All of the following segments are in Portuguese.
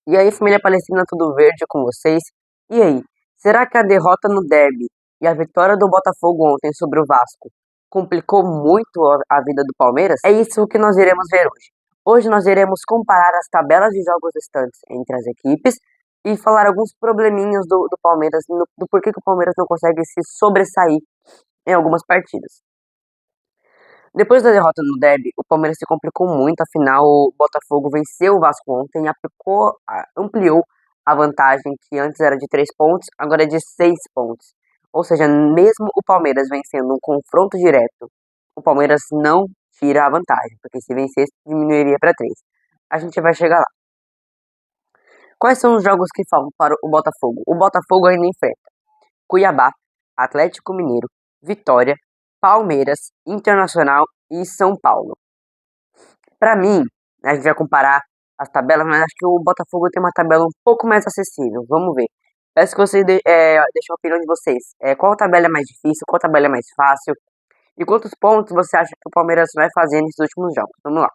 E aí, família Palestina, tudo verde com vocês? E aí, será que a derrota no derby e a vitória do Botafogo ontem sobre o Vasco complicou muito a vida do Palmeiras? É isso que nós iremos ver hoje. Hoje nós iremos comparar as tabelas de jogos restantes entre as equipes e falar alguns probleminhas do Palmeiras, do porquê que o Palmeiras não consegue se sobressair em algumas partidas. Depois da derrota no derby, o Palmeiras se complicou muito, afinal o Botafogo venceu o Vasco ontem e ampliou a vantagem que antes era de 3 pontos, agora é de 6 pontos. Ou seja, mesmo o Palmeiras vencendo um confronto direto, o Palmeiras não tira a vantagem, porque se vencesse diminuiria para 3. A gente vai chegar lá. Quais são os jogos que faltam para o Botafogo? O Botafogo ainda enfrenta Cuiabá, Atlético Mineiro, Vitória, Palmeiras, Internacional e São Paulo. Para mim, a gente vai comparar as tabelas, mas acho que o Botafogo tem uma tabela um pouco mais acessível. Vamos ver. Peço que vocês deixem a opinião de vocês. Qual tabela é mais difícil? Qual tabela é mais fácil? E quantos pontos você acha que o Palmeiras vai fazer nesses últimos jogos? Vamos lá.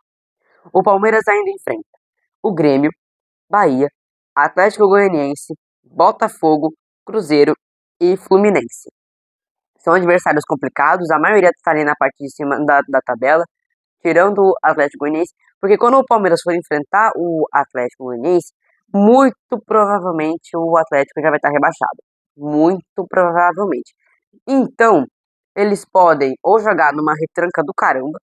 O Palmeiras ainda enfrenta o Grêmio, Bahia, Atlético Goianiense, Botafogo, Cruzeiro e Fluminense. São adversários complicados, a maioria está ali na parte de cima da tabela, tirando o Atlético Goianiense, porque quando o Palmeiras for enfrentar o Atlético Goianiense, muito provavelmente o Atlético já vai estar rebaixado. Muito provavelmente. Então, eles podem ou jogar numa retranca do caramba,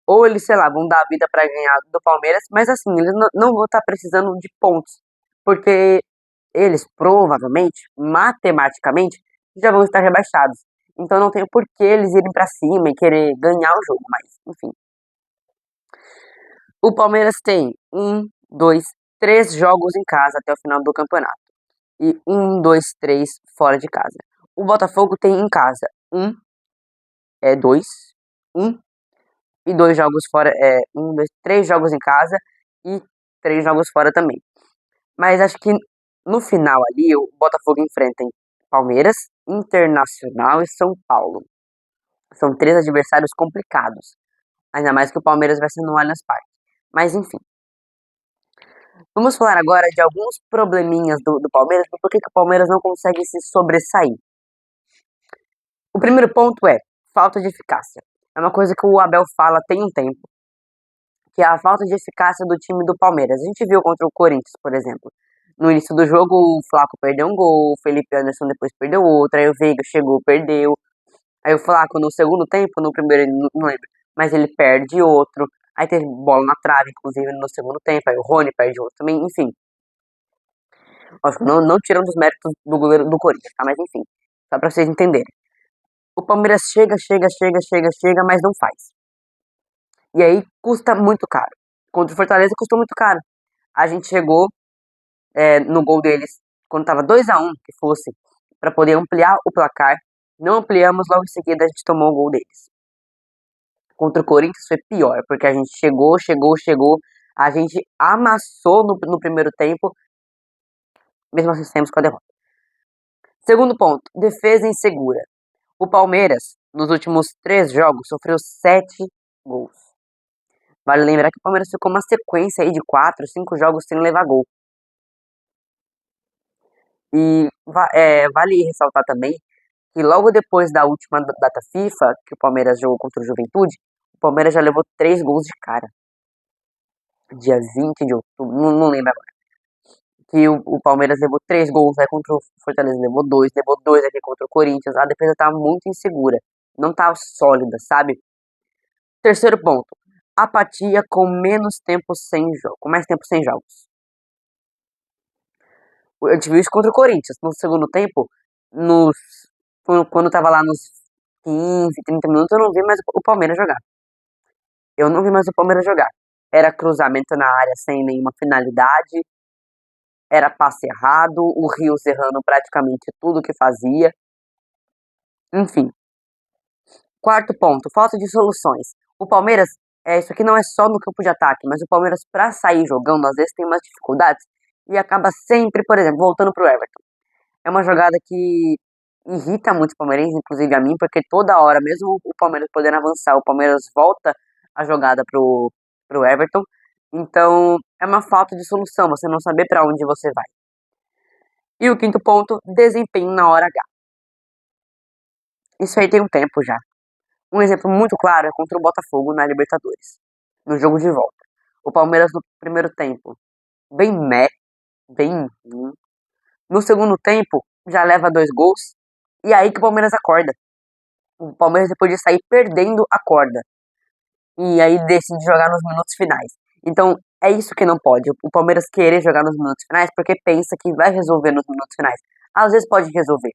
ou eles, sei lá, vão dar a vida para ganhar do Palmeiras, mas assim, eles não vão estar precisando de pontos, porque eles provavelmente, matematicamente, já vão estar rebaixados. Então não tem por que eles irem para cima e querer ganhar o jogo, mas enfim. O Palmeiras tem 3 jogos em casa até o final do campeonato. E 3 fora de casa. O Botafogo tem em casa 2, 1 e 2 jogos fora, 3 jogos em casa e 3 jogos fora também. Mas acho que no final ali o Botafogo enfrenta Palmeiras, Internacional e São Paulo. São 3 adversários complicados. Ainda mais que o Palmeiras vai ser no Allianz Parque. Mas enfim. Vamos falar agora de alguns probleminhas do Palmeiras, por que o Palmeiras não consegue se sobressair. O primeiro ponto é falta de eficácia. É uma coisa que o Abel fala tem um tempo, que é a falta de eficácia do time do Palmeiras. A gente viu contra o Corinthians, por exemplo. No início do jogo, o Flaco perdeu um gol, o Felipe Anderson depois perdeu outro, aí o Veiga chegou, perdeu. Aí o Flaco no segundo tempo, no primeiro, não lembro, mas ele perde outro. Aí teve bola na trave, inclusive, no segundo tempo. Aí o Rony perde outro também, enfim. Acho que não tirando os méritos do goleiro do Corinthians, tá? Mas enfim, só pra vocês entenderem. O Palmeiras chega, mas não faz. E aí custa muito caro. Contra o Fortaleza custou muito caro. A gente chegou no gol deles, quando tava 2-1, que fosse, pra poder ampliar o placar. Não ampliamos, logo em seguida a gente tomou o gol deles. Contra o Corinthians foi pior, porque a gente chegou, a gente amassou no primeiro tempo, mesmo assim saímos com a derrota. Segundo ponto, defesa insegura. O Palmeiras, nos últimos 3 jogos, sofreu 7 gols. Vale lembrar que o Palmeiras ficou uma sequência aí de 4, 5 jogos sem levar gol. E vale ressaltar também que logo depois da última data FIFA, que o Palmeiras jogou contra o Juventude, o Palmeiras já levou 3 gols de cara. Dia 20 de outubro, não lembro agora. Que o Palmeiras levou 3 gols, aí contra o Fortaleza levou 2 aqui contra o Corinthians. A defesa tava muito insegura, não tava sólida, sabe? Terceiro ponto, apatia com menos tempo sem jogo, com mais tempo sem jogos. A gente viu isso contra o Corinthians, no segundo tempo, quando tava lá nos 15, 30 minutos, eu não vi mais o Palmeiras jogar. Eu não vi mais o Palmeiras jogar. Era cruzamento na área sem nenhuma finalidade, era passe errado, o Rios errando praticamente tudo que fazia. Enfim. Quarto ponto, falta de soluções. O Palmeiras, isso aqui não é só no campo de ataque, mas o Palmeiras, pra sair jogando, às vezes tem umas dificuldades e acaba sempre, por exemplo, voltando pro Everton. É uma jogada que irrita muito os palmeirenses, inclusive a mim, porque toda hora, mesmo o Palmeiras podendo avançar, o Palmeiras volta a jogada pro Everton. Então, é é uma falta de solução, você não saber para onde você vai. E o quinto ponto, desempenho na hora H. Isso aí tem um tempo já. Um exemplo muito claro é contra o Botafogo na Libertadores, no jogo de volta. O Palmeiras no primeiro tempo, bem meh, bem ruim. No segundo tempo, já leva 2 gols, e é aí que o Palmeiras acorda. O Palmeiras, depois de sair perdendo, acorda. E aí decide jogar nos minutos finais. Então, é isso que não pode. O Palmeiras querer jogar nos minutos finais porque pensa que vai resolver nos minutos finais. Às vezes pode resolver,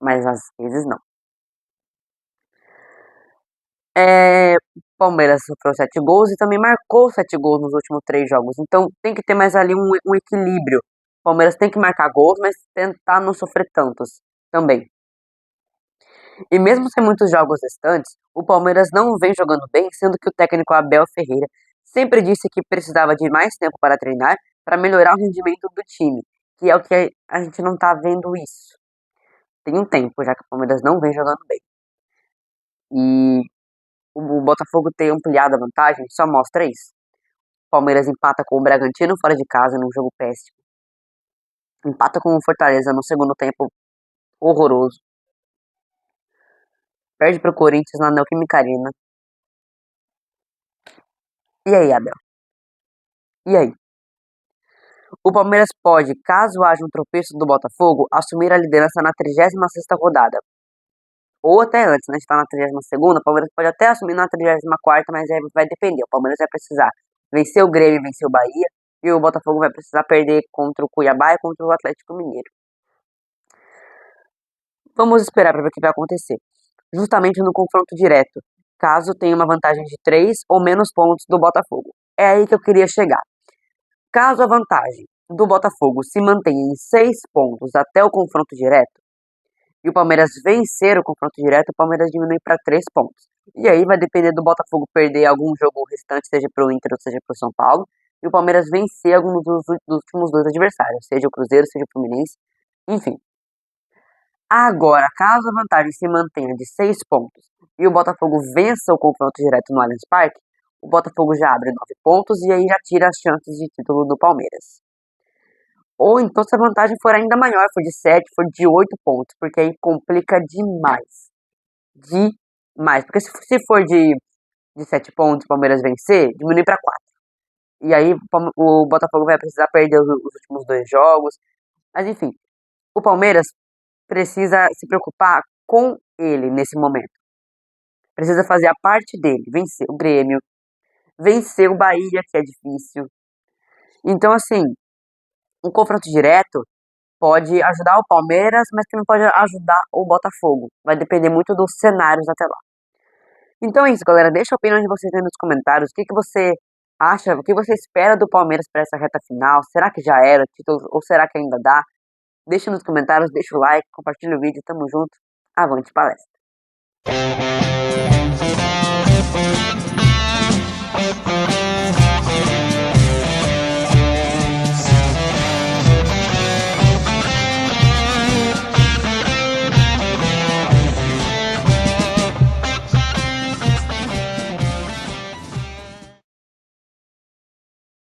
mas às vezes não. O Palmeiras sofreu 7 gols e também marcou 7 gols nos últimos 3 jogos. Então tem que ter mais ali um equilíbrio. O Palmeiras tem que marcar gols, mas tentar não sofrer tantos também. E mesmo sem muitos jogos restantes, o Palmeiras não vem jogando bem, sendo que o técnico Abel Ferreira sempre disse que precisava de mais tempo para treinar para melhorar o rendimento do time, que é o que a gente não tá vendo isso. Tem um tempo já que o Palmeiras não vem jogando bem. E o Botafogo ter ampliado a vantagem só mostra isso. O Palmeiras empata com o Bragantino fora de casa num jogo péssimo. Empata com o Fortaleza no segundo tempo horroroso. Perde pro Corinthians na Neoquímica Arena. E aí, Abel? E aí? O Palmeiras pode, caso haja um tropeço do Botafogo, assumir a liderança na 36ª rodada. Ou até antes, né? A gente tá na 32ª, o Palmeiras pode até assumir na 34ª, mas aí vai depender. O Palmeiras vai precisar vencer o Grêmio e vencer o Bahia, e o Botafogo vai precisar perder contra o Cuiabá e contra o Atlético Mineiro. Vamos esperar para ver o que vai acontecer. Justamente no confronto direto, caso tenha uma vantagem de 3 ou menos pontos do Botafogo. É aí que eu queria chegar. Caso a vantagem do Botafogo se mantenha em 6 pontos até o confronto direto, e o Palmeiras vencer o confronto direto, o Palmeiras diminui para 3 pontos. E aí vai depender do Botafogo perder algum jogo restante, seja para o Inter ou seja para o São Paulo, e o Palmeiras vencer algum dos últimos 2 adversários, seja o Cruzeiro, seja o Fluminense, enfim. Agora, caso a vantagem se mantenha de 6 pontos e o Botafogo vença o confronto direto no Allianz Parque, o Botafogo já abre 9 pontos e aí já tira as chances de título do Palmeiras. Ou então, se a vantagem for ainda maior, for de 7, for de 8 pontos, porque aí complica demais. Demais. Porque se for de 7 pontos, o Palmeiras vencer, diminui para 4. E aí o Botafogo vai precisar perder os últimos 2 jogos. Mas enfim, o Palmeiras precisa se preocupar com ele nesse momento. Precisa fazer a parte dele, vencer o Grêmio, vencer o Bahia, que é difícil. Então, assim, um confronto direto pode ajudar o Palmeiras, mas também pode ajudar o Botafogo. Vai depender muito dos cenários até lá. Então é isso, galera. Deixa a opinião de vocês aí nos comentários. O que você acha, o que você espera do Palmeiras para essa reta final? Será que já era o título ou será que ainda dá? Deixa nos comentários, deixa o like, compartilha o vídeo. Tamo junto. Avante palestra.